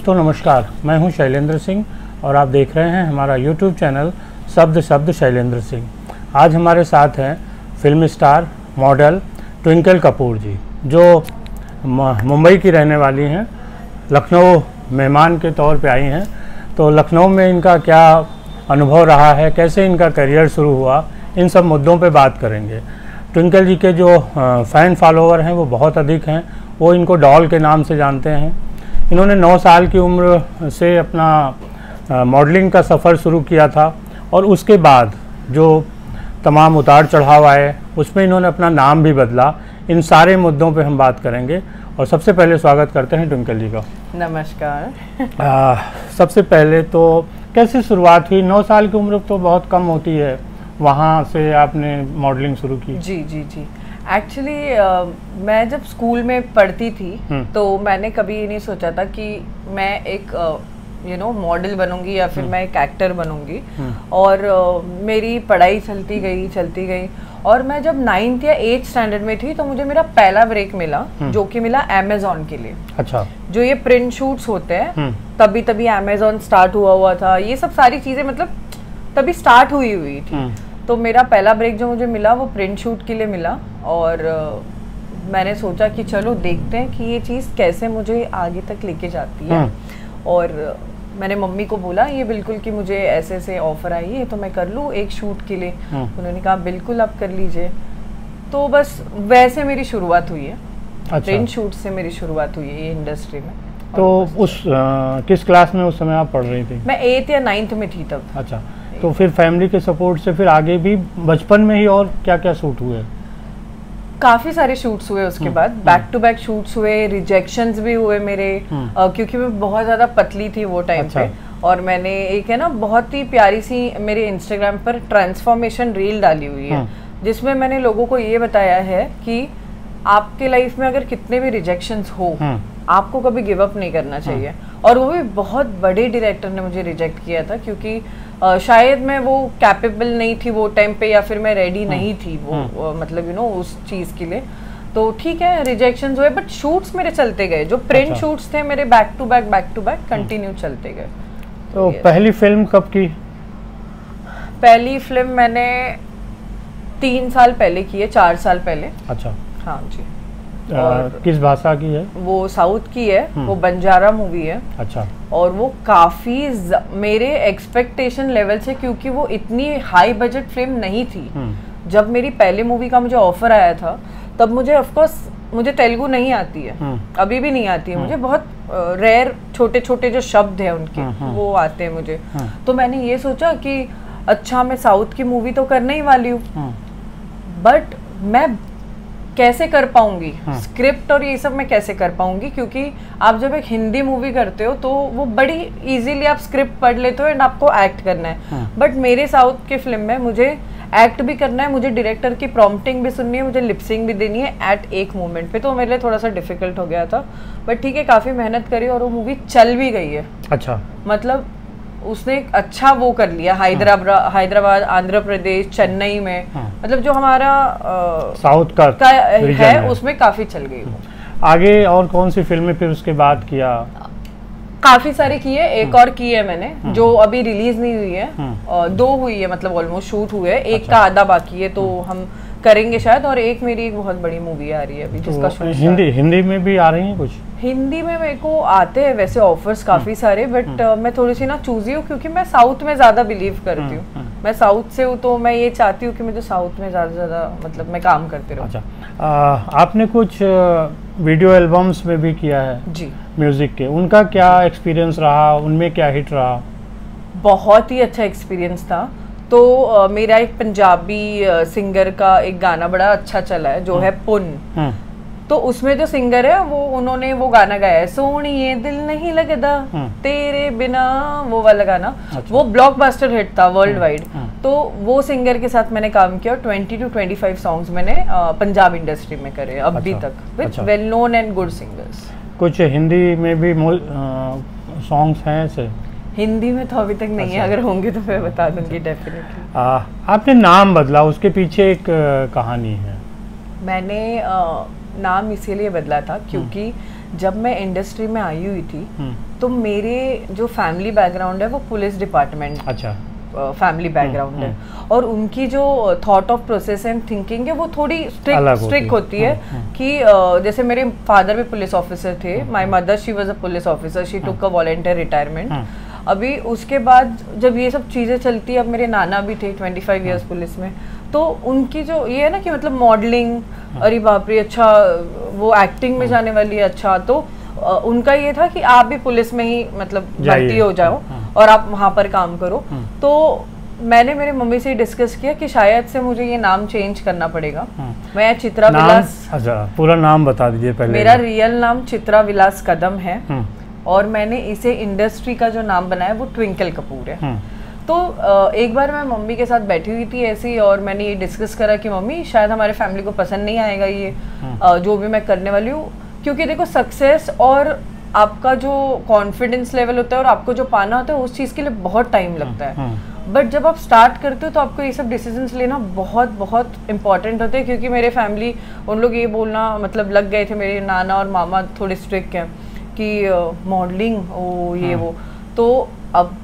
दोस्तों नमस्कार, मैं हूं शैलेंद्र सिंह और आप देख रहे हैं हमारा YouTube चैनल शब्द शब्द शैलेंद्र सिंह। आज हमारे साथ हैं film star model Twinkle Kapoor ji, जो मुंबई की रहने वाली हैं, लखनऊ मेहमान के तौर पे आई हैं। तो लखनऊ में इनका क्या अनुभव रहा है, कैसे इनका करियर शुरू हुआ, इन सब मुद्दों पे बात करेंगे। ट्विंकल जी के जो फ़ैन फॉलोवर हैं वो बहुत अधिक हैं, वो इनको डॉल के नाम से जानते हैं। इन्होंने 9 साल की उम्र से अपना मॉडलिंग का सफ़र शुरू किया था और उसके बाद जो तमाम उतार चढ़ाव आए उसमें इन्होंने अपना नाम भी बदला। इन सारे मुद्दों पे हम बात करेंगे और सबसे पहले स्वागत करते हैं ट्विंकल जी का। नमस्कार। सबसे पहले तो कैसे शुरुआत हुई? 9 साल की उम्र तो बहुत कम होती है, वहाँ से आपने मॉडलिंग शुरू की? जी एक्चुअली मैं जब स्कूल में पढ़ती थी तो मैंने कभी ये नहीं सोचा था कि मैं एक मॉडल बनूंगी या फिर मैं एक एक्टर बनूंगी। और मेरी पढ़ाई चलती गई और मैं जब 9th या 8th स्टैंडर्ड में थी तो मुझे मेरा पहला ब्रेक मिला, जो कि मिला अमेज़न के लिए। अच्छा। जो ये प्रिंट शूट्स होते हैं तभी अमेज़न स्टार्ट हुआ था, ये सब सारी चीज़ें मतलब तभी स्टार्ट हुई थी। तो मेरा पहला ब्रेक जो मुझे मिला वो प्रिंट शूट के लिए मिला और मैंने सोचा कि चलो देखते हैं कि ये चीज़ कैसे मुझे आगे तक लेके जाती है। और मैंने मम्मी को बोला ये बिल्कुल कि मुझे ऐसे ऑफर आई है तो मैं कर लूँ एक शूट के लिए। उन्होंने कहा बिल्कुल आप कर लीजिए। तो बस वैसे मेरी शुरुआत हुई है। अच्छा। प्रिंट शूट से मेरी शुरुआत हुई है ये इंडस्ट्री में। तो उस किस क्लास में उस समय आप पढ़ रही थी? मैं 8th या 9th में थी तब। अच्छा। तो फिर फैमिली के सपोर्ट से फिर आगे भी बचपन में ही और क्या क्या शूट हुए? काफी सारे शूट्स हुए उसके बाद, बैक टू बैक शूट्स हुए, रिजेक्शंस भी हुए मेरे, क्योंकि मैं बहुत ज्यादा पतली थी वो टाइम पे। और मैंने एक है ना बहुत ही प्यारी सी मेरे इंस्टाग्राम पर ट्रांसफॉर्मेशन रील डाली हुई है, जिसमें मैंने लोगों को ये बताया है कि आपके लाइफ में अगर कितने भी रिजेक्शंस हो आपको कभी गिव अप नहीं करना चाहिए। और वो भी बहुत बड़े डायरेक्टर ने मुझे रिजेक्ट किया था, क्योंकि शायद मैं वो कैपेबल नहीं थी वो टाइम पे, या फिर मैं रेडी नहीं थी वो मतलब उस चीज़ के लिए। तो ठीक है रिजेक्शंस हुए, बट शूट्स मेरे चलते गए। जो प्रिंट शूट्स थे मेरे बैक टू बैक कंटिन्यू चलते गए। तो पहली फिल्म कब की? पहली फिल्म मैंने 3 साल पहले की है, 4 साल पहले। अच्छा। हाँ जी। किस भाषा की है? वो साउथ की है, वो बंजारा मूवी है। अच्छा। और वो काफी मेरे एक्सपेक्टेशन लेवल से, क्योंकि वो इतनी हाई बजट फिल्म नहीं थी। जब मेरी पहली मूवी का मुझे ऑफर आया था तब मुझे ऑफकोर्स मुझे तेलुगु नहीं आती है, अभी भी नहीं आती है मुझे। बहुत रेयर छोटे छोटे जो शब्द हैं उनके वो आते हैं मुझे। तो मैंने ये सोचा कि अच्छा मैं साउथ की मूवी तो करने ही वाली हूँ, बट मैं कैसे कर पाऊंगी स्क्रिप्ट और ये सब मैं कैसे कर पाऊंगी, क्योंकि आप जब एक हिंदी मूवी करते हो तो वो बड़ी इजीली आप स्क्रिप्ट पढ़ लेते हो एंड आपको एक्ट करना है। बट मेरे साउथ के फिल्म में मुझे एक्ट भी करना है, मुझे डायरेक्टर की प्रॉम्प्टिंग भी सुननी है, मुझे लिपसिंग भी देनी है एट एक मोमेंट पे। तो मेरे लिए थोड़ा सा डिफिकल्ट हो गया था, बट ठीक है काफ़ी मेहनत करी और वो मूवी चल भी गई है। अच्छा। मतलब उसने एक अच्छा वो कर लिया हैदराबाद, आंध्र प्रदेश, चेन्नई में, मतलब जो हमारा साउथ का है उसमें काफी चल गई। आगे और कौन सी फिल्में फिर उसके बाद किया? काफी सारी की है, एक और की है मैंने जो अभी रिलीज नहीं हुई है। 2 हुई है, मतलब ऑलमोस्ट शूट हुए, एक का आधा बाकी है तो हम करेंगे शायद। और एक मेरी एक बहुत बड़ी मूवी आ रही है अभी जिसका शूट हिंदी में भी आ रही है कुछ? हिंदी में मेरे को आते हैं वैसे ऑफर्स काफी सारे, बट मैं थोड़ी सी ना चूजी हूँ क्योंकि मैं साउथ में ज्यादा बिलीव करती हूँ। मैं साउथ से हूँ तो मैं ये चाहती हूँ कि मुझे साउथ में ज्यादा मतलब मैं काम करती रहूँ। अच्छा। आपने कुछ वीडियो एल्बम्स में भी किया है जी म्यूजिक के, उनका क्या एक्सपीरियंस रहा, उनमें क्या हिट रहा? बहुत ही अच्छा एक्सपीरियंस था। तो मेरा एक पंजाबी सिंगर का एक गाना बड़ा अच्छा चला है जो है पुन। तो उसमें जो सिंगर है वो उन्होंने वो गाना गाया है, सोनिए दिल नहीं लगदा तेरे बिना, वो वाला गाना। अच्छा। वो ब्लॉकबस्टर हिट था वर्ल्ड वाइड। तो वो सिंगर के साथ मैंने काम किया और 20 to 25 सॉन्ग्स मैंने पंजाब इंडस्ट्री में करे अभी तक with well known and good singers. कुछ हिंदी में भी सॉन्ग्स हैं ऐसे? हिंदी में तो अभी तक नहीं है, अगर होंगे तो मैं बता दूंगी डेफिनेटली। आपने नाम बदला, उसके पीछे एक कहानी है। मैंने नाम इसीलिए बदला था क्योंकि जब मैं इंडस्ट्री में आई हुई थी तो मेरे जो फैमिली बैकग्राउंड है वो पुलिस डिपार्टमेंट अच्छा फैमिली बैकग्राउंड है, और उनकी जो thought of process and thinking है वो थोड़ी स्ट्रिक्ट होती है कि जैसे मेरे फादर भी पुलिस ऑफिसर थे, my mother she was a police officer, she took a volunteer retirement. अभी उसके बाद जब ये सब चीज़ें चलती, अब मेरे नाना भी थे 25 इयर्स पुलिस में, तो उनकी जो ये है ना कि मतलब मॉडलिंग, अरे बाप रे अच्छा वो एक्टिंग में जाने वाली है, अच्छा तो उनका ये था कि आप भी पुलिस में ही मतलब भर्ती हो जाओ और आप वहाँ पर काम करो। तो मैंने मेरे मम्मी से डिस्कस किया कि शायद से मुझे ये नाम चेंज करना पड़ेगा। मैं चित्रा विलास, अच्छा पूरा नाम बता दीजिए पहले। मेरा रियल नाम चित्रा विलास कदम है और मैंने इसे इंडस्ट्री का जो नाम बनाया वो ट्विंकल कपूर है। तो एक बार मैं मम्मी के साथ बैठी हुई थी ऐसी, और मैंने ये डिस्कस करा कि मम्मी शायद हमारे फैमिली को पसंद नहीं आएगा ये जो भी मैं करने वाली हूँ, क्योंकि देखो सक्सेस और आपका जो कॉन्फिडेंस लेवल होता है और आपको जो पाना होता है उस चीज़ के लिए बहुत टाइम लगता है। बट जब आप स्टार्ट करते हो तो आपको ये सब डिसीजंस लेना बहुत बहुत इंपॉर्टेंट होते हैं, क्योंकि मेरे फैमिली उन लोग ये बोलना मतलब लग गए थे, मेरे नाना और मामा थोड़े स्ट्रिक्ट हैं कि मॉडलिंग ओ ये वो। तो अब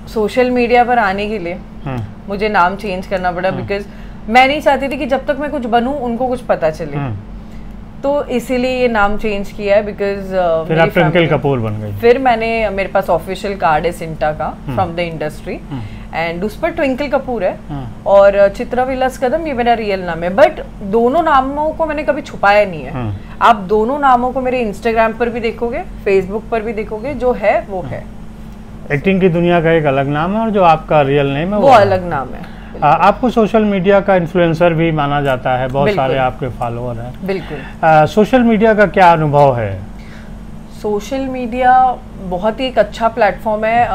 सोशल मीडिया पर आने के लिए मुझे नाम चेंज करना पड़ा, बिकॉज मैं नहीं चाहती थी कि जब तक मैं कुछ बनूं उनको कुछ पता चले, तो इसीलिए ये नाम चेंज किया है। बिकॉज फिर आप ट्विंकल कपूर बन गई। फिर मेरे पास ऑफिशियल कार्ड है सिंटा का फ्रॉम द इंडस्ट्री, एंड उस पर ट्विंकल कपूर है और चित्रा विलास कदम ये मेरा रियल नाम है। बट दोनों नामों को मैंने कभी छुपाया नहीं है। आप दोनों नामों को मेरे इंस्टाग्राम पर भी देखोगे, फेसबुक पर भी देखोगे, जो है वो है। एक्टिंग की दुनिया का एक अलग नाम है और जो आपका रियल नेम है वो अलग नाम है। आपको सोशल मीडिया का इन्फ्लुएंसर भी माना जाता है, बहुत सारे आपके फॉलोअर हैं। बिल्कुल। सोशल मीडिया का क्या अनुभव है? सोशल मीडिया बहुत ही एक अच्छा प्लेटफॉर्म है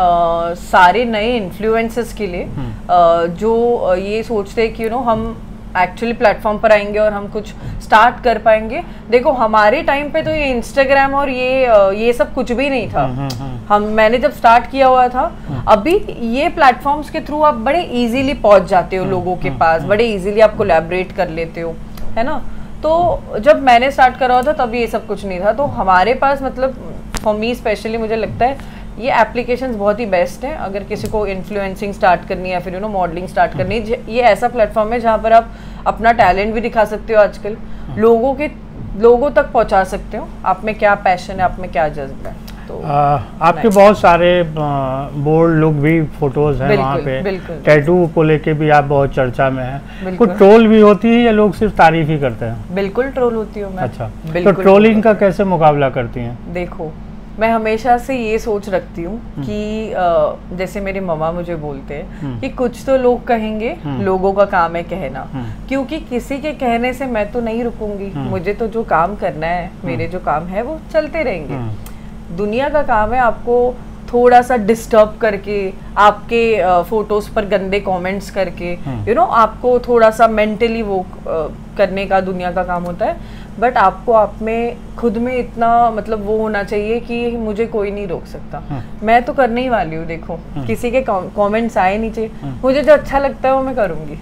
सारे नए इन्फ्लुएंसर्स के लिए, जो ये सोचते हैं कि हम एक्चुअली प्लेटफॉर्म पर आएंगे और हम कुछ स्टार्ट कर पाएंगे। देखो हमारे टाइम पे तो ये इंस्टाग्राम और ये सब कुछ भी नहीं था। मैंने जब स्टार्ट किया हुआ था, अभी ये प्लेटफॉर्म्स के थ्रू आप बड़े इजीली पहुंच जाते हो लोगों के पास, बड़े इजीली आप कोलैबोरेट कर लेते हो, है ना। तो जब मैंने स्टार्ट करा हुआ था तब ये सब कुछ नहीं था। तो हमारे पास मतलब फॉर मी स्पेशली मुझे लगता है ये एप्लीकेशंस बहुत ही बेस्ट हैं अगर किसी को इन्फ्लुएंसिंग स्टार्ट करनी है या फिर मॉडलिंग स्टार्ट करनी है। ये ऐसा प्लेटफॉर्म है जहाँ पर आप अपना टैलेंट भी दिखा सकते हो, आजकल लोगों तक पहुँचा सकते हो, आप में क्या पैशन है, आप में क्या जज्बा है। तो आपके बहुत सारे बोल्ड लुक भी फोटोज हैं वहाँ पे, टैटू को लेके भी आप बहुत चर्चा में हैं। कुछ ट्रोल भी होती है या लोग सिर्फ तारीफ ही करते हैं? बिल्कुल ट्रोल होती हूँ मैं। अच्छा, तो ट्रोलिंग का कैसे मुकाबला करती हैं? देखो मैं हमेशा से ये सोच रखती हूँ कि जैसे मेरे मम्मा मुझे बोलते हैं कि कुछ तो लोग कहेंगे, लोगों का काम है कहना, क्योंकि किसी के कहने से मैं तो नहीं रुकूंगी। मुझे तो जो काम करना है, मेरे जो काम है वो चलते रहेंगे। दुनिया का काम है आपको थोड़ा सा डिस्टर्ब करके, आपके फोटोज पर गंदे कमेंट्स करके, आपको थोड़ा सा मेंटली वो करने का दुनिया का काम होता है। बट आपको आप में खुद में इतना मतलब वो होना चाहिए कि मुझे कोई नहीं रोक सकता, मैं तो करने ही वाली हूँ। देखो किसी के कमेंट्स आए नीचे, मुझे जो अच्छा लगता है वो मैं करूँगी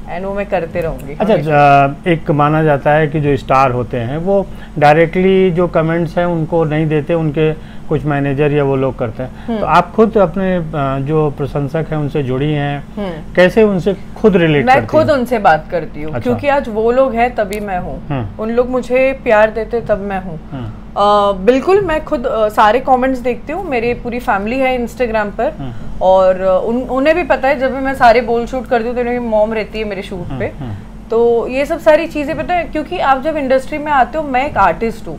एंड वो मैं करते रहूँगी। अच्छा, एक माना जाता है कि जो स्टार होते हैं वो डायरेक्टली जो कमेंट्स हैं उनको नहीं देते, उनके कुछ मैनेजर या वो लोग करते हैं। तो आप खुद अपने जो प्रशंसक हैं उनसे जुड़ी हैं, कैसे उनसे खुद रिलेट करती हैं? मैं खुद उनसे बात करती हूँ। अच्छा। क्योंकि आज वो लोग हैं तभी मैं हूँ, उन लोग मुझे प्यार देते तब मैं हूँ। बिल्कुल मैं खुद सारे कमेंट्स देखती हूँ, मेरी पूरी फैमिली है इंस्टाग्राम पर, और उन्हें भी पता है जब भी मैं सारे बोल शूट करती हूँ तो मेरी मॉम रहती है मेरे शूट पे, तो ये सब सारी चीज़ें पता है। क्योंकि आप जब इंडस्ट्री में आते हो, मैं एक आर्टिस्ट हूँ,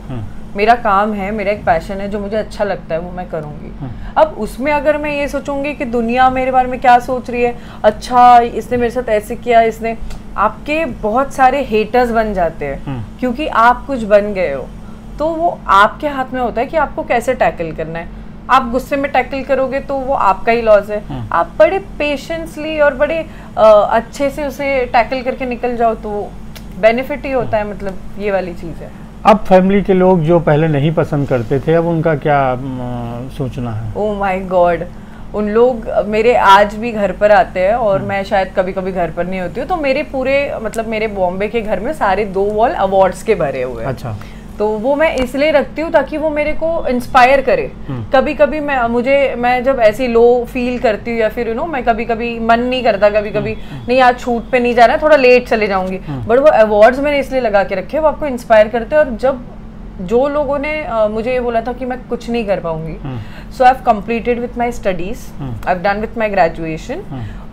मेरा काम है, मेरा एक पैशन है, जो मुझे अच्छा लगता है वो मैं करूँगी। अब उसमें अगर मैं ये सोचूंगी कि दुनिया मेरे बारे में क्या सोच रही है, अच्छा इसने मेरे साथ ऐसे किया, इसने, आपके बहुत सारे हेटर्स बन जाते हैं क्योंकि आप कुछ बन गए हो। तो वो आपके हाथ में होता है कि आपको कैसे टैकल करना है। आप गुस्से में टैकल करोगे तो वो आपका ही लॉस है। आप बड़े पेशेंसली और बड़े अच्छे से उसे टैकल करके निकल जाओ तो बेनिफिट ही होता है। मतलब ये वाली चीज़ है। अब फैमिली के लोग जो पहले नहीं पसंद करते थे, अब उनका क्या सोचना है? ओह माय गॉड, उन लोग मेरे आज भी घर पर आते हैं और मैं शायद कभी कभी घर पर नहीं होती हूँ, तो मेरे पूरे मतलब मेरे बॉम्बे के घर में सारे 2 वॉल अवार्ड्स के भरे हुए हैं। अच्छा। तो वो मैं इसलिए रखती हूँ ताकि वो मेरे को इंस्पायर करे। कभी कभी मैं जब ऐसी लो फील करती हूँ या फिर मैं कभी कभी मन नहीं करता, कभी कभी नहीं आज शूट पे नहीं जाना है, थोड़ा लेट चले जाऊंगी, बट वो अवार्ड्स मैंने इसलिए लगा के रखे, वो आपको इंस्पायर करते हैं। और जब जो लोगों ने मुझे ये बोला था कि मैं कुछ नहीं कर पाऊंगी, so I have completed with my studies, I have done with my graduation,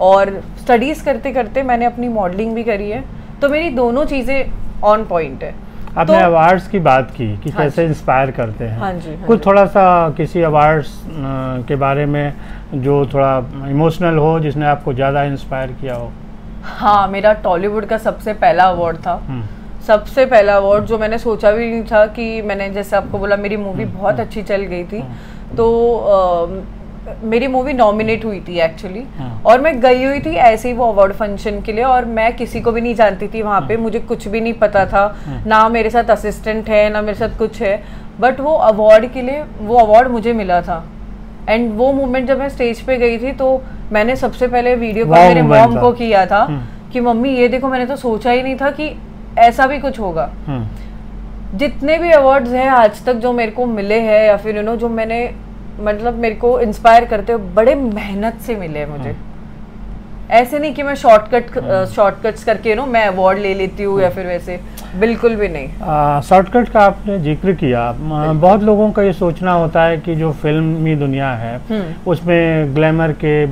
और स्टडीज करते करते मैंने अपनी मॉडलिंग भी करी है, तो मेरी दोनों चीजें ऑन पॉइंट है। आपने अवार्ड्स की बात की कि कैसे इंस्पायर करते हैं। हाँ जी, कुछ थोड़ा सा किसी अवार्ड्स के बारे में जो थोड़ा इमोशनल हो, जिसने आपको ज़्यादा इंस्पायर किया हो। हाँ, मेरा टॉलीवुड का सबसे पहला अवार्ड था, सबसे पहला अवार्ड, जो मैंने सोचा भी नहीं था कि मैंने, जैसे आपको बोला मेरी मूवी बहुत अच्छी चल गई थी, तो मेरी मूवी नॉमिनेट हुई थी एक्चुअली, और मैं गई हुई थी ऐसे ही वो अवार्ड फंक्शन के लिए, और मैं किसी को भी नहीं जानती थी वहाँ पे, मुझे कुछ भी नहीं पता था, ना मेरे साथ असिस्टेंट है ना मेरे साथ कुछ है, बट वो अवार्ड के लिए वो अवार्ड मुझे मिला था। एंड वो मोमेंट जब मैं स्टेज पे गई थी, तो मैंने सबसे पहले वीडियो कॉल मेरे मॉम को किया था कि मम्मी ये देखो, मैंने तो सोचा ही नहीं था कि ऐसा भी कुछ होगा। जितने भी अवार्ड्स हैं आज तक जो मेरे को मिले हैं, या फिर जो मैंने मतलब मेरे को इंस्पायर करते हुए बड़े मेहनत से मिले हैं मुझे। ऐसे नहीं कि मैं शॉर्टकट्स करके मैं अवार्ड ले लेती हूँ या फिर वैसे, बिल्कुल भी नहीं। शॉर्टकट का आपने जिक्र किया, बहुत लोगों का ये सोचना होता है कि जो फिल्मी दुनिया है उसमें ग्लैमर के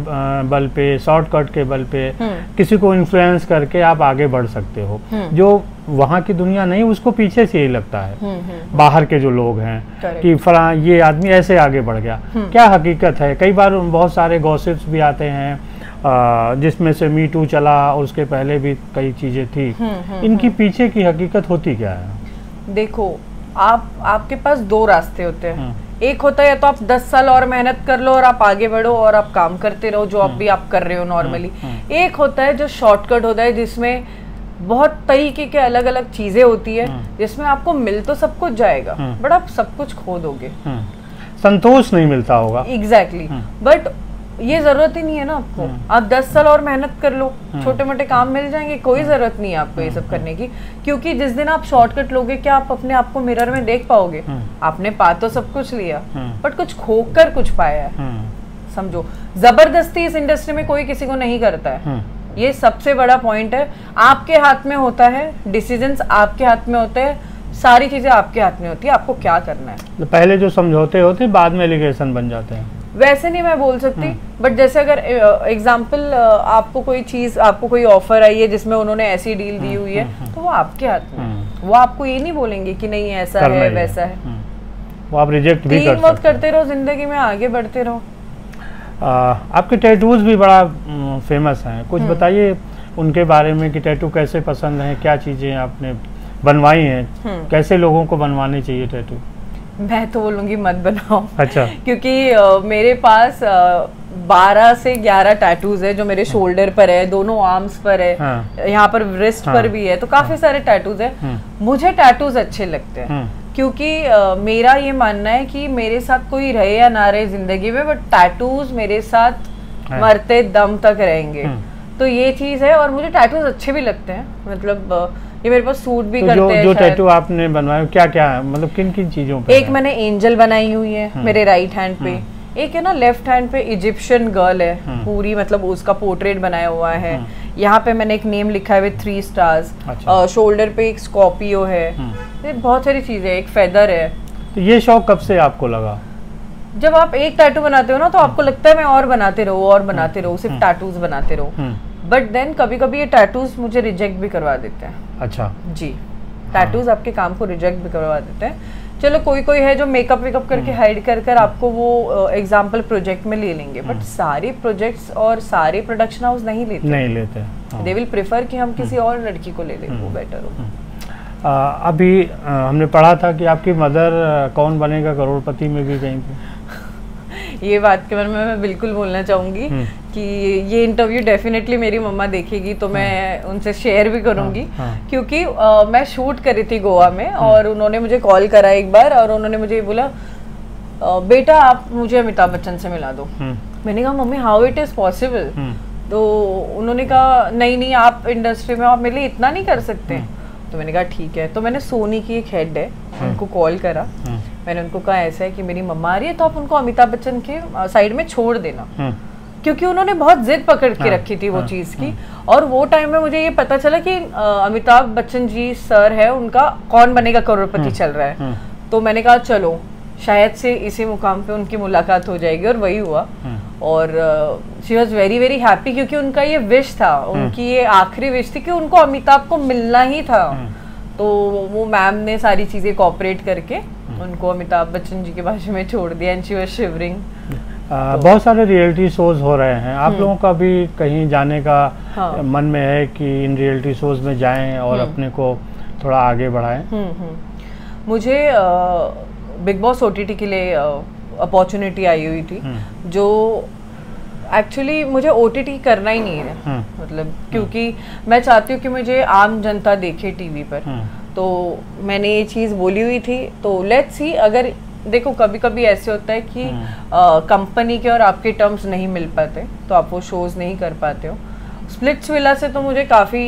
बल पे, शॉर्टकट के बल पे किसी को इन्फ्लुएंस करके आप आगे बढ़ सकते हो। जो वहाँ की दुनिया नहीं, उसको पीछे से यही लगता है, बाहर के जो लोग हैं कि फला ये आदमी ऐसे आगे बढ़ गया। क्या हकीकत है? कई बार बहुत सारे गॉसिप्स भी आते हैं, जिसमें से मी टू चला और उसके पहले भी कई चीजें थी। इनकी पीछे की हकीकत होती क्या है? देखो, आपके पास 2 रास्ते होते हैं। एक होता है या तो आप 10 साल और मेहनत कर लो और आप आगे बढ़ो और आप काम करते रहो जो आप कर रहे हो नॉर्मली। एक होता है जो शॉर्टकट होता है, जिसमें बहुत तरीके के अलग अलग चीजें होती है, जिसमें आपको मिल तो सब कुछ जाएगा बट आप सब कुछ खो दोगे, संतोष नहीं मिलता होगा। एग्जैक्टली, बट ये जरूरत ही नहीं है ना आपको। आप 10 साल और मेहनत कर लो, छोटे मोटे काम मिल जाएंगे, कोई जरूरत नहीं है आपको ये सब करने की, क्योंकि जिस दिन आप शॉर्टकट लोगे, क्या आप अपने आप को मिरर में देख पाओगे? आपने पा तो सब कुछ लिया बट कुछ खोकर कुछ पाया है। समझो, जबरदस्ती इस इंडस्ट्री में कोई किसी को नहीं करता है, ये सबसे बड़ा पॉइंट है। आपके हाथ में होता है, डिसीजंस आपके हाथ में होते हैं, सारी चीजें आपके हाथ में होती है, आपको क्या करना है। तो पहले जो समझौते होते बाद में एलिगेशन बन जाते हैं, वैसे नहीं मैं बोल सकती, बट जैसे अगर एग्जाम्पल आपको कोई चीज, आपको कोई ऑफर आई है जिसमें उन्होंने ऐसी डील दी हुई है, तो वो आपके हाथ में, वो आपको ये नहीं बोलेंगे कि नहीं ऐसा है वैसा है, वो आप रिजेक्ट भी कर सकते हैं। करते रहो जिंदगी में, आगे बढ़ते रहो। आपके टैटूज भी बड़ा फेमस हैं, कुछ बताइए उनके बारे में कि टैटू कैसे पसंद है, क्या चीजें आपने बनवाई हैं, कैसे लोगों को बनवाने चाहिए टैटू? मैं तो बोलूंगी मत बनाओ। अच्छा। क्योंकि मेरे पास 12 से 11 टैटूज है जो मेरे शोल्डर पर है, दोनों आर्म्स पर है, यहाँ पर रिस्ट पर भी है, तो काफी सारे टैटूज है। मुझे टैटूज अच्छे लगते हैं क्योंकि मेरा ये मानना है कि मेरे साथ कोई रहे या ना रहे जिंदगी में, बट टैटूज मेरे साथ मरते दम तक रहेंगे। तो ये चीज है, और मुझे टैटूज अच्छे भी लगते हैं, मतलब ये मेरे पास सूट भी करते हैं। जो टैटू आपने बनवाया क्या क्या है, मतलब किन किन चीजों पे? एक मैंने एंजल बनाई हुई है मेरे राइट हैंड पे, एक है ना लेफ्ट हैंड पे इजिप्शियन गर्ल है पूरी, मतलब उसका पोर्ट्रेट बनाया हुआ है। यहाँ पे मैंने एक नेम लिखा है विद 3 स्टार्स। शोल्डर पे एक स्कॉर्पियो है, बहुत सारी चीजें, एक फेदर है। तो ये शौक कब से आपको लगा? जब आप एक टैटू बनाते हो ना, तो आपको लगता है मैं और बनाते रहूं और बनाते रहूं, सिर्फ टैटूज बनाते रहूं, बट देन कभी कभी ये टैटूज मुझे रिजेक्ट भी करवा देते हैं। अच्छा जी, टैटूज आपके काम को रिजेक्ट भी करवा देते हैं। चलो कोई कोई है जो मेकअप वेकअप करके हाइड कर आपको वो एग्जाम्पल प्रोजेक्ट में ले लेंगे, बट सारे प्रोजेक्ट्स और सारे प्रोडक्शन हाउस नहीं लेते। दे विल प्रेफर कि हम किसी और लड़की को ले लें, वो बेटर हो। अभी हमने पढ़ा था कि आपकी मदर कौन बनेगा करोड़पति में भी गई थी। ये बात के बारे में मैं बिल्कुल बोलना चाहूँगी कि ये इंटरव्यू डेफिनेटली मेरी मम्मा देखेगी, तो मैं उनसे शेयर भी करूँगी। क्योंकि मैं शूट करी थी गोवा में, और उन्होंने मुझे कॉल करा एक बार, और उन्होंने मुझे बोला बेटा आप मुझे अमिताभ बच्चन से मिला दो। मैंने कहा mummy how it is possible, तो उन्होंने कहा नहीं नहीं आप इंडस्ट्री में आप मेरे लिए इतना नहीं कर सकते। तो मैंने कहा ठीक है। तो मैंने सोनी की एक हेड है उनको कॉल करा, मैंने उनको कहा ऐसा है कि मेरी मम्मा आ रही है तो आप उनको अमिताभ बच्चन के साइड में छोड़ देना, क्योंकि उन्होंने बहुत जिद पकड़ के रखी थी वो चीज़ की। और वो टाइम में मुझे ये पता चला कि अमिताभ बच्चन जी सर है, उनका कौन बनेगा करोड़पति चल रहा है। तो मैंने कहा चलो शायद से इसी मुकाम पे उनकी मुलाकात हो जाएगी, और वही हुआ। और she was very very happy, क्योंकि उनका ये विश था, उनकी ये आखिरी विश थी कि उनको अमिताभ को मिलना ही था। तो वो मैम ने सारी चीज़ें कोऑपरेट करके उनको अमिताभ बच्चन जी के भाषा में छोड़ दिया, एंड शी वॉज शिवरिंग। बहुत सारे रियलिटी शोज हो रहे हैं, आप लोगों का भी कहीं जाने का मन में है कि इन रियलिटी शोज में जाएं और अपने को थोड़ा आगे बढ़ाएं? मुझे बिग बॉस OTT के लिए अपॉर्चुनिटी आई हुई थी, जो एक्चुअली मुझे OTT करना ही नहीं है, मतलब क्योंकि मैं चाहती हूँ कि मुझे आम जनता देखे टीवी पर। तो मैंने ये चीज़ बोली हुई थी, तो लेट्स सी, अगर देखो कभी कभी ऐसे होता है कि कंपनी के और आपके टर्म्स नहीं मिल पाते तो आप वो शोज़ नहीं कर पाते हो। स्प्लिट्स विला से तो मुझे काफ़ी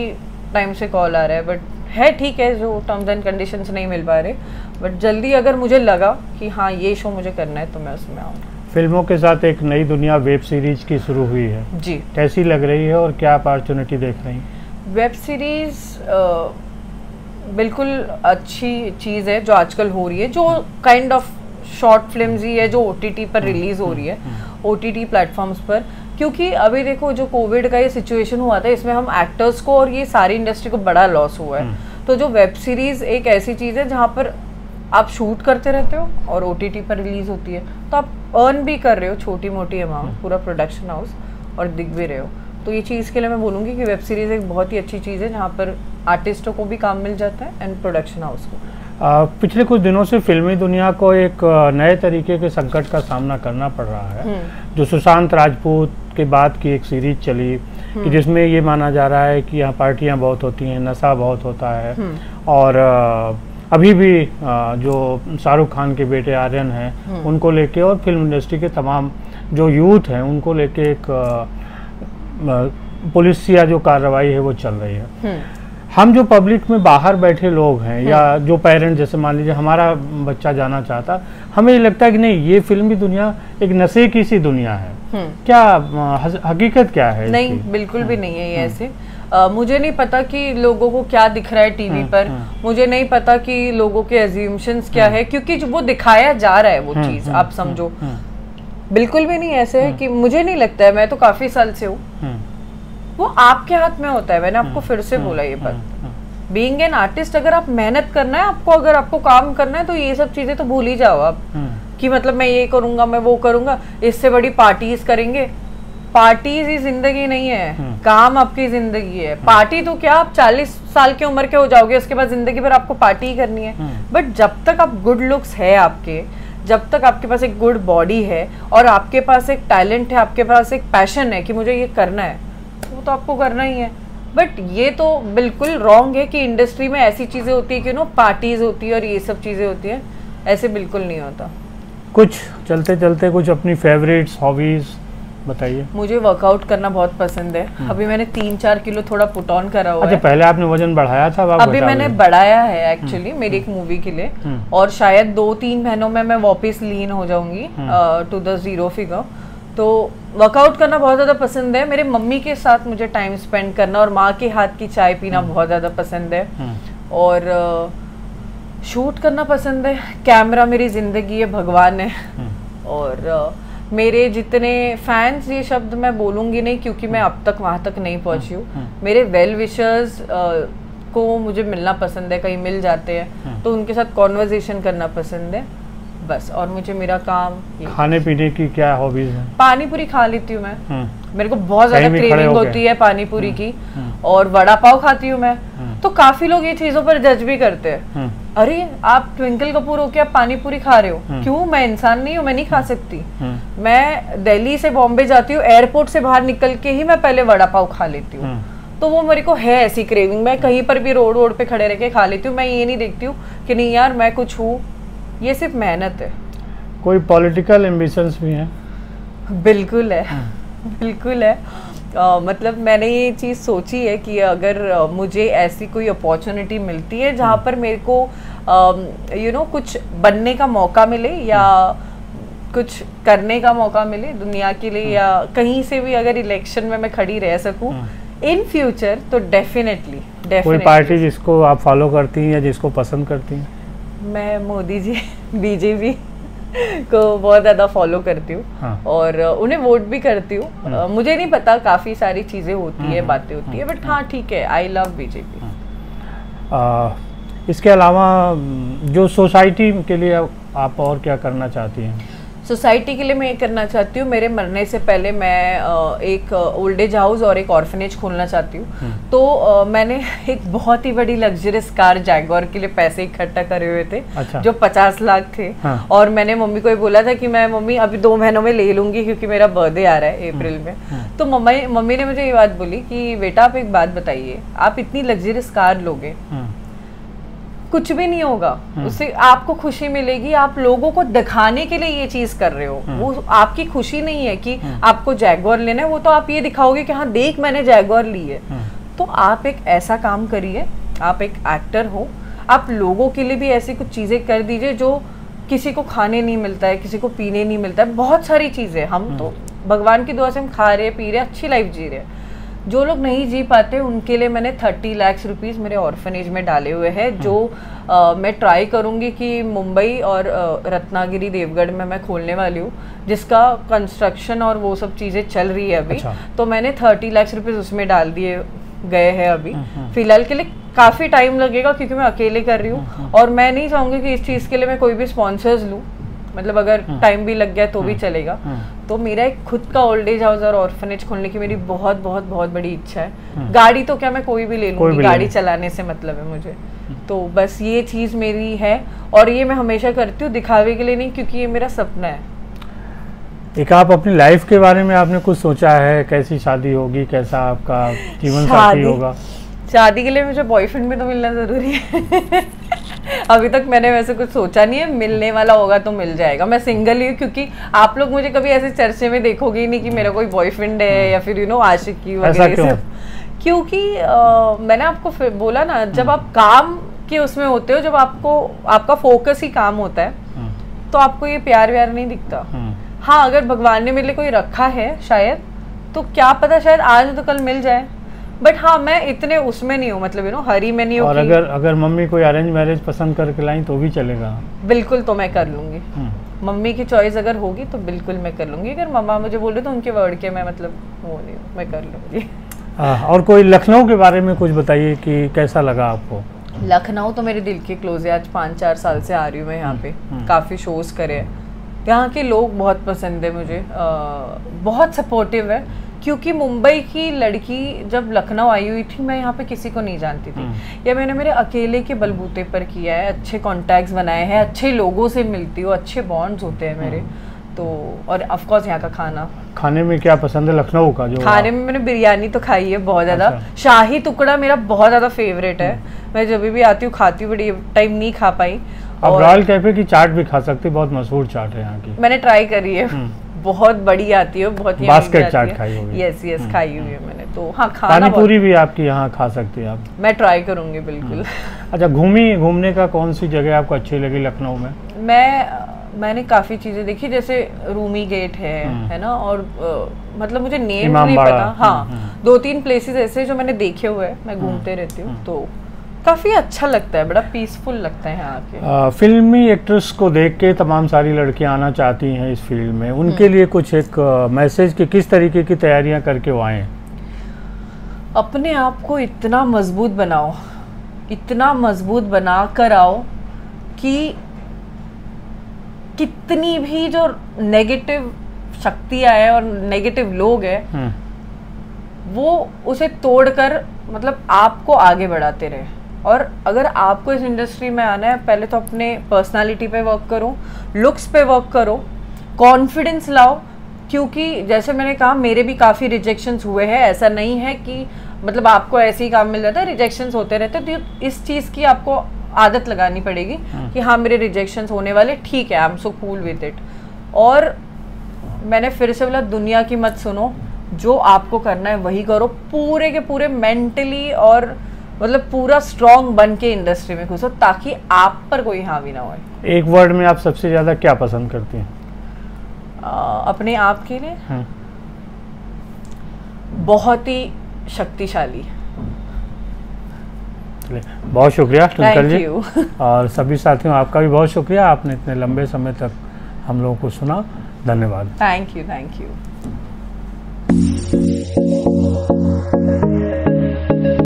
टाइम से कॉल आ रहा है, बट है ठीक है, जो टर्म्स एंड कंडीशंस नहीं मिल पा रहे, बट जल्दी अगर मुझे लगा कि हाँ ये शो मुझे करना है तो मैं उसमें आऊँ। फिल्मों के साथ एक नई दुनिया वेब सीरीज की शुरू हुई है जी, कैसी लग रही है और क्या अपॉर्चुनिटी देख रही हैं? वेब सीरीज बिल्कुल अच्छी चीज़ है जो आजकल हो रही है, जो काइंड ऑफ शॉर्ट फिल्म्स ही है जो OTT पर रिलीज हो रही है, OTT प्लेटफॉर्म्स पर। क्योंकि अभी देखो जो कोविड का ये सिचुएशन हुआ था, इसमें हम एक्टर्स को और ये सारी इंडस्ट्री को बड़ा लॉस हुआ है। तो जो वेब सीरीज एक ऐसी चीज़ है जहाँ पर आप शूट करते रहते हो और OTT पर रिलीज होती है, तो आप अर्न भी कर रहे हो छोटी मोटी अमाउंट, पूरा प्रोडक्शन हाउस, और दिख भी रहे हो। तो ये चीज़ के लिए मैं बोलूँगी कि वेब सीरीज़ एक बहुत ही अच्छी चीज़ है जहाँ पर आर्टिस्टों को भी काम मिल जाता है एंड प्रोडक्शन हाउस को। पिछले कुछ दिनों से फिल्मी दुनिया को एक नए तरीके के संकट का सामना करना पड़ रहा है, जो सुशांत राजपूत के बाद की एक सीरीज चली कि जिसमें ये माना जा रहा है कि यहाँ पार्टियाँ बहुत होती हैं, नशा बहुत होता है, और अभी भी जो शाहरुख खान के बेटे आर्यन हैं उनको लेके और फिल्म इंडस्ट्री के तमाम जो यूथ हैं उनको लेके एक पुलिसिया जो कार्रवाई है वो चल रही है। हम जो पब्लिक में बाहर बैठे लोग हैं या जो पेरेंट, जैसे मान लीजिए हमारा बच्चा जाना चाहता, हमें ये लगता है कि नहीं ये फिल्मी दुनिया एक नशे की सी दुनिया है, क्या हकीकत क्या है? नहीं, बिल्कुल भी नहीं है ये ऐसे। मुझे नहीं पता कि लोगों को क्या दिख रहा है टीवी पर, मुझे नहीं पता कि लोगों के एज्यूम्शंस क्या है, क्योंकि जो वो दिखाया जा रहा है वो चीज आप समझो, बिल्कुल भी नहीं ऐसे है कि मुझे नहीं लगता है, मैं तो काफी साल से हूँ, वो आपके हाथ में होता है। मैंने आपको फिर से बोला ये बात, बीइंग एन आर्टिस्ट अगर आप मेहनत करना है आपको, अगर आपको काम करना है तो ये सब चीजें तो भूल ही जाओ आप कि मतलब मैं ये करूंगा, मैं वो करूंगा, इससे बड़ी पार्टीज करेंगे। पार्टीज ही जिंदगी नहीं है, काम आपकी जिंदगी है। पार्टी तो क्या, आप 40 साल की उम्र के हो जाओगे, उसके बाद जिंदगी भर आपको पार्टी ही करनी है। बट जब तक आप गुड लुक्स है आपके, जब तक आपके पास एक गुड बॉडी है और आपके पास एक टैलेंट है, आपके पास एक पैशन है कि मुझे ये करना है, वो तो आपको करना ही है। बट ये तो बिल्कुल रॉन्ग है कि इंडस्ट्री में ऐसी चीज़ें होती है कि पार्टीज होती है और ये सब चीज़ें होती हैं, ऐसे बिल्कुल नहीं होता। कुछ चलते चलते कुछ अपनी फेवरेट्स हॉबीज बताइए। मुझे वर्कआउट करना बहुत पसंद है। अभी मैंने 3-4 किलो थोड़ा पुट ऑन करा हुआ है। अच्छा, पहले आपने वजन बढ़ाया था? अभी मैंने बढ़ाया है एक्चुअली मेरी एक मूवी के लिए, और शायद 2-3 महीनों में मैं वापस लीन हो जाऊंगी टू द 0 फिगर। तो वर्कआउट करना बहुत ज़्यादा पसंद है। मेरे मम्मी के साथ मुझे टाइम स्पेंड करना और माँ के हाथ की चाय पीना बहुत ज़्यादा पसंद है, और शूट करना पसंद है। कैमरा मेरी ज़िंदगी है, भगवान है। और मेरे जितने फैंस, ये शब्द मैं बोलूँगी नहीं क्योंकि मैं अब तक वहाँ तक नहीं पहुँची हूँ। मेरे वेल विशर्स को मुझे मिलना पसंद है, कहीं मिल जाते हैं तो उनके साथ कॉन्वर्जेशन करना पसंद है बस। और मुझे मेरा काम, खाने पीने की क्या हॉबीज है? पानी पूरी खा लेती हूँ मैं, मेरे को बहुत ज्यादा क्रेविंग होती है पानी पूरी की, और वड़ा पाव खाती हूँ मैं। तो काफी लोग ये चीजों पर जज भी करते हैं, अरे आप ट्विंकल कपूर हो के आप पानी पूरी खा रहे हो, क्यों? मैं इंसान नहीं हूँ, मैं नहीं खा सकती। मैं दिल्ली से बॉम्बे जाती हूँ, एयरपोर्ट से बाहर निकल के ही मैं पहले वड़ा पाव खा लेती हूँ। तो वो मेरे को है ऐसी क्रेविंग, मैं कहीं पर भी रोड पे खड़े रह के खा लेती हूँ। मैं ये नहीं देखती हूँ कि नहीं यार मैं कुछ हूँ, ये सिर्फ मेहनत है। कोई पॉलिटिकल एम्बिशंस भी हैं? बिल्कुल है, बिल्कुल है। मतलब मैंने ये चीज़ सोची है कि अगर मुझे ऐसी कोई अपॉर्चुनिटी मिलती है जहाँ पर मेरे को कुछ बनने का मौका मिले या कुछ करने का मौका मिले दुनिया के लिए, या कहीं से भी अगर इलेक्शन में मैं खड़ी रह सकूं इन फ्यूचर, तो डेफिनेटली। कोई पार्टी जिसको आप फॉलो करती हैं या जिसको पसंद करती हैं? मैं मोदी जी, बीजेपी को बहुत ज़्यादा फॉलो करती हूँ। हाँ। और उन्हें वोट भी करती हूँ। मुझे नहीं पता, काफ़ी सारी चीज़ें होती है, बातें होती है, बट हाँ ठीक है, आई लव बीजेपी। इसके अलावा जो सोसाइटी के लिए आप और क्या करना चाहती हैं? सोसाइटी के लिए मैं ये करना चाहती हूँ, मेरे मरने से पहले मैं एक ओल्ड एज हाउस और एक ऑर्फनेज खोलना चाहती हूँ। तो मैंने एक बहुत ही बड़ी लग्जरियस कार जैगुआर के लिए पैसे इकट्ठा करे हुए थे। अच्छा। जो 50 लाख थे। हाँ। और मैंने मम्मी को ये बोला था कि मैं मम्मी अभी 2 महीनों में ले लूंगी क्योंकि मेरा बर्थडे आ रहा है अप्रैल में। तो मम्मी ने मुझे ये बात बोली कि बेटा आप एक बात बताइए, आप इतनी लग्जरियस कार लोगे, कुछ भी नहीं होगा, उससे आपको खुशी मिलेगी, आप लोगों को दिखाने के लिए ये चीज कर रहे हो, वो आपकी खुशी नहीं है कि आपको जैगुआर लेना है, वो तो आप ये दिखाओगे कि हाँ देख मैंने जैगुआर ली है। तो आप एक ऐसा काम करिए, आप एक एक्टर हो, आप लोगों के लिए भी ऐसी कुछ चीजें कर दीजिए जो किसी को खाने नहीं मिलता है, किसी को पीने नहीं मिलता है, बहुत सारी चीजें। हम तो भगवान की दुआ से हम खा रहे पी रहे, अच्छी लाइफ जी रहे। जो लोग नहीं जी पाते उनके लिए मैंने 30 लाख रुपीस मेरे ऑर्फनेज में डाले हुए हैं, जो मैं ट्राई करूंगी कि मुंबई और रत्नागिरी देवगढ़ में मैं खोलने वाली हूँ, जिसका कंस्ट्रक्शन और वो सब चीज़ें चल रही है अभी। अच्छा। तो मैंने 30 लाख रुपीस उसमें डाल दिए गए हैं अभी। फिलहाल के लिए काफ़ी टाइम लगेगा क्योंकि मैं अकेले कर रही हूँ, और मैं नहीं चाहूँगी कि इस चीज़ के लिए मैं कोई भी स्पॉन्सर्स लूँ, मतलब अगर टाइम भी लग गया तो भी चलेगा। तो मेरा एक खुद का ओल्ड एज हाउस और ऑर्फनेज खोलने की मेरी बहुत बहुत बहुत बड़ी इच्छा है। गाड़ी तो क्या मैं कोई भी ले लूँगी, गाड़ी चलाने से मतलब है मुझे। तो बस ये चीज़ मेरी है, और ये मैं हमेशा करती हूँ, दिखावे के लिए नहीं, क्योंकि ये मेरा सपना है। एक आप अपनी लाइफ के बारे में आपने कुछ सोचा है? कैसी शादी होगी, कैसा आपका जीवन साथी होगा? शादी के लिए मुझे बॉयफ्रेंड भी तो मिलना जरूरी है। अभी तक मैंने वैसे कुछ सोचा नहीं है, मिलने वाला होगा तो मिल जाएगा। मैं सिंगल ही हूँ, क्योंकि आप लोग मुझे कभी ऐसे चर्चे में देखोगे ही नहीं कि मेरा कोई बॉयफ्रेंड है या फिर आशिकी वगैरह। क्योंकि मैंने आपको बोला ना, जब आप काम के उसमें होते हो, जब आपका फोकस ही काम होता है, तो आपको ये प्यार व्यार नहीं दिखता। हाँ, अगर भगवान ने मेरे लिए कोई रखा है शायद, तो क्या पता शायद आज तो कल मिल जाए, बट हाँ मैं इतने उसमें नहीं हूँ, मतलब हरी में नहीं हूँ। और अगर मम्मी कोई अरेंज मैरिज पसंद करके लाई तो भी चलेगा? बिल्कुल, तो मैं कर लूँगी। मम्मी की चॉइस अगर होगी तो बिल्कुल मैं कर लूँगी। अगर मम्मा मुझे बोले तो उनके वर्ड के मैं मतलब वो नहीं, मैं कर लूँगी। और कोई लखनऊ के बारे में कुछ बताइए कि कैसा लगा आपको? लखनऊ तो मेरे दिल के क्लोज है। आज 5-4 साल से आ रही हूँ मैं यहाँ पे, काफ़ी शोज़ करे। यहाँ के लोग बहुत पसंद है मुझे, बहुत सपोर्टिव है। क्योंकि मुंबई की लड़की जब लखनऊ आई हुई थी, मैं यहाँ पे किसी को नहीं जानती थी, या मैंने मेरे अकेले के बलबूते पर किया है, अच्छे कॉन्टैक्ट्स बनाए हैं, अच्छे लोगों से मिलती हूँ, अच्छे बॉन्ड्स होते हैं मेरे। तो और ऑफ कोर्स यहाँ का खाने में क्या पसंद है लखनऊ का? जो खाने में मैंने बिरयानी तो खाई है बहुत ज़्यादा। अच्छा। शाही टुकड़ा मेरा बहुत ज़्यादा फेवरेट है, मैं जब भी आती हूँ खाती हूँ, बड़ी टाइम नहीं खा पाई। और रॉयल कैफे की चाट भी खा सकती, बहुत मशहूर चाट है यहाँ की, मैंने ट्राई करी है, बहुत बड़ी आती है, बहुत बास्केट चाट खाई होगी। यस खाई हुई है मैंने। तो हाँ, खाना पानी पूरी भी आपकी यहाँ खा सकती है आप? मैं ट्राई करूँगी बिल्कुल। अच्छा, घूमने का कौन सी जगह आपको अच्छी लगी लखनऊ में? मैंने काफ़ी चीज़ें देखी, जैसे रूमी गेट है ना, और मतलब मुझे नेम नहीं पता। हाँ, 2-3 प्लेसेस ऐसे जो मैंने देखे हुए हैं, मैं घूमते रहती हूँ, तो काफ़ी अच्छा लगता है, बड़ा पीसफुल लगता है यहाँ के। फिल्मी एक्ट्रेस को देख के तमाम सारी लड़कियां आना चाहती हैं इस फील्ड में, उनके लिए कुछ एक मैसेज कि किस तरीके की तैयारियां करके वो आएँ? अपने आप को इतना मजबूत बनाओ, इतना मजबूत बना कर आओ कि कितनी भी जो नेगेटिव शक्तियाँ है और नेगेटिव लोग हैं, वो उसे तोड़कर मतलब आपको आगे बढ़ाते रहे। और अगर आपको इस इंडस्ट्री में आना है, पहले तो अपने पर्सनालिटी पे वर्क करो, लुक्स पे वर्क करो, कॉन्फिडेंस लाओ। क्योंकि जैसे मैंने कहा, मेरे भी काफ़ी रिजेक्शंस हुए हैं, ऐसा नहीं है कि मतलब आपको ऐसे ही काम मिल जाता है, रिजेक्शंस होते रहते हैं। तो इस चीज़ की आपको आदत लगानी पड़ेगी कि हाँ मेरे रिजेक्शंस होने वाले, ठीक है, I am so cool with it. और मैंने फिर से बोला दुनिया की मत सुनो, जो आपको करना है वही करो, पूरे के पूरे मेंटली और मतलब पूरा स्ट्रॉन्ग बन के इंडस्ट्री में घुसो ताकि आप पर कोई हावी ना हो। एक वर्ड में आप सबसे ज्यादा क्या पसंद करती हैं? अपने आप के लिए बहुत ही शक्तिशाली। बहुत शुक्रिया ट्विंकल जी। you. और सभी साथियों आपका भी बहुत शुक्रिया, आपने इतने लंबे समय तक हम लोगों को सुना। धन्यवाद। Thank you.